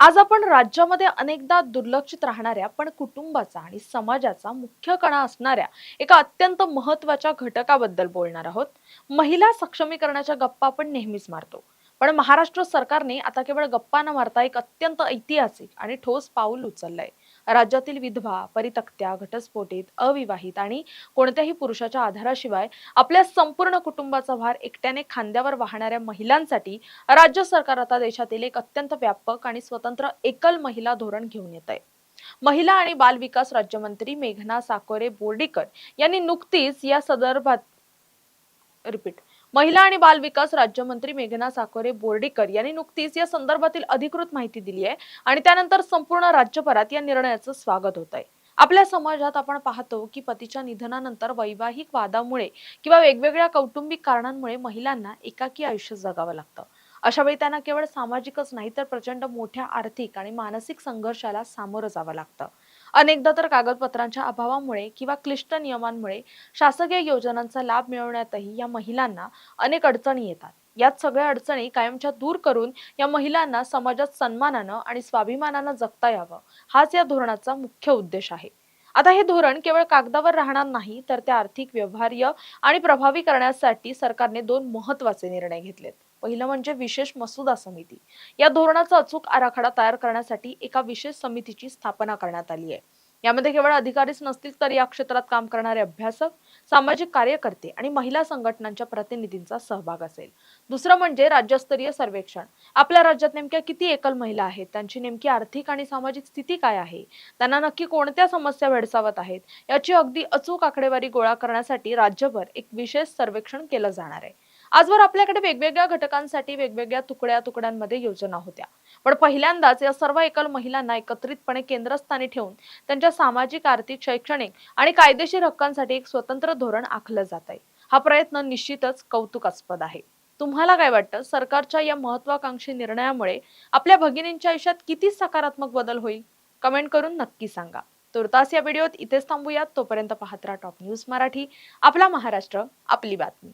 आज आपण राज्यामध्ये अनेकदा दुर्लक्षित राहणाऱ्या पण कुटुंबाचा आणि समाजाचा मुख्य कणा असणाऱ्या एका अत्यंत महत्त्वाच्या घटकाबद्दल बोलणार आहोत. महिला सक्षमीकरणाच्या गप्पा आपण नेहमीच मारतो, पण महाराष्ट्र सरकारने आता केवळ गप्पा न मारता एक अत्यंत ऐतिहासिक आणि ठोस पाऊल उचललंय. राज्यातील विधवा, परित्यक्त्या, घटस्फोटित, अविवाहित आणि कोणत्याही पुरुषाच्या आधाराशिवाय आपल्या संपूर्ण कुटुंबाचा भार एकट्याने खांद्यावर वाहणाऱ्या महिलांसाठी राज्य सरकार आता देशातील एक अत्यंत व्यापक आणि स्वतंत्र एकल महिला धोरण घेऊन येत आहे. महिला आणि बाल विकास राज्यमंत्री मेघना साकोरे बोर्डीकर यांनी नुकतीच या संदर्भात रिपीट महिला आणि बाल विकास राज्यमंत्री मेघना साकोरे बोर्डीकर यांनी नुकतीच या संदर्भातील अधिकृत माहिती दिली आहे आणि त्यानंतर संपूर्ण राज्यभरात या निर्णयाचं स्वागत होत आहे. आपल्या समाजात आपण पाहतो की पतीच्या निधनानंतर वैवाहिक वादामुळे किंवा वेगवेगळ्या कौटुंबिक कारणांमुळे महिलांना एकाकी आयुष्य जगावं लागतं. अशा वेळी त्यांना केवळ सामाजिकच नाही तर प्रचंड मोठ्या आर्थिक आणि मानसिक संघर्षाला सामोरं जावं लागतं. अनेकदा तर कागदपत्रांच्या अभावामुळे किंवा क्लिष्ट नियमांमुळे शासकीय योजनांचा लाभ मिळवण्यातही या महिलांना अनेक अडचणी येतात. यात सगळ्या अडचणी कायमच्या दूर करून या महिलांना समाजात सन्मानानं आणि स्वाभिमानानं जगता यावं, हाच या धोरणाचा मुख्य उद्देश आहे. आता हे धोरण केवळ कागदावर राहणार नाही तर ते आर्थिक, व्यवहार्य आणि प्रभावी करण्यासाठी सरकारने दोन महत्त्वाचे निर्णय घेतलेत. पहिलं म्हणजे विशेष मसुदा समिती. या धोरणाचा अचूक आराखडा तयार करण्यासाठी एका विशेष समितीची स्थापना करण्यात आली आहे. यामध्ये केवळ अधिकारीच नसतील तर या क्षेत्रात काम करणारे अभ्यासक, सामाजिक कार्यकर्ते आणि महिला संघटनांच्या प्रतिनिधींचा सहभाग असेल. दुसरं म्हणजे राज्यस्तरीय सर्वेक्षण. आपल्या राज्यात नेमक्या किती एकल महिला आहेत, त्यांची नेमकी आर्थिक आणि सामाजिक स्थिती काय आहे, त्यांना नक्की कोणत्या समस्या भेडसावत आहेत, याची अगदी अचूक आकडेवारी गोळा करण्यासाठी राज्यभर एक विशेष सर्वेक्षण केलं जाणार आहे. आजवर आपल्याकडे वेगवेगळ्या घटकांसाठी वेगवेगळ्या तुकड्यांमध्ये योजना होत्या, पण पहिल्यांदाच या सर्व एकल महिलांना एकत्रितपणे केंद्रस्थानी ठेवून त्यांच्या सामाजिक, आर्थिक, शैक्षणिक आणि कायदेशीर हक्कांसाठी एक स्वतंत्र धोरण आखलं जात आहे. हा प्रयत्न निश्चितच कौतुकास्पद आहे. तुम्हाला काय वाटतं, सरकारच्या या महत्वाकांक्षी निर्णयामुळे आपल्या भगिनींच्या आयुष्यात किती सकारात्मक बदल होईल? कमेंट करून नक्की सांगा. तुर्तास या व्हिडिओत इथेच थांबूयात. तोपर्यंत पाहत राहा टॉप न्यूज मराठी. आपला महाराष्ट्र, आपली बातमी.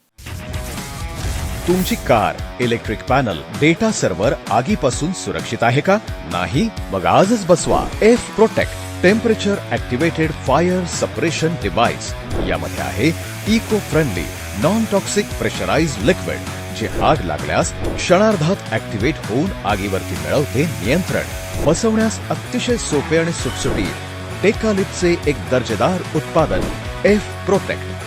तुमची car, electric panel, data server आगीपासून सुरक्षित आहे का? नाही? मग आजच बसवा F protect temperature activated fire suppression device. यामध्ये आहे eco friendly non toxic pressurised liquid, जे आग लागल्यास क्षणार्धात ऍक्टिव्हेट होऊन आगीवरती मिळवते नियंत्रण. बसवण्यास अतिशय सोपे आणि सुटसुटीत टेकालिपचे एक दर्जेदार उत्पादन एफ प्रोटेक्ट.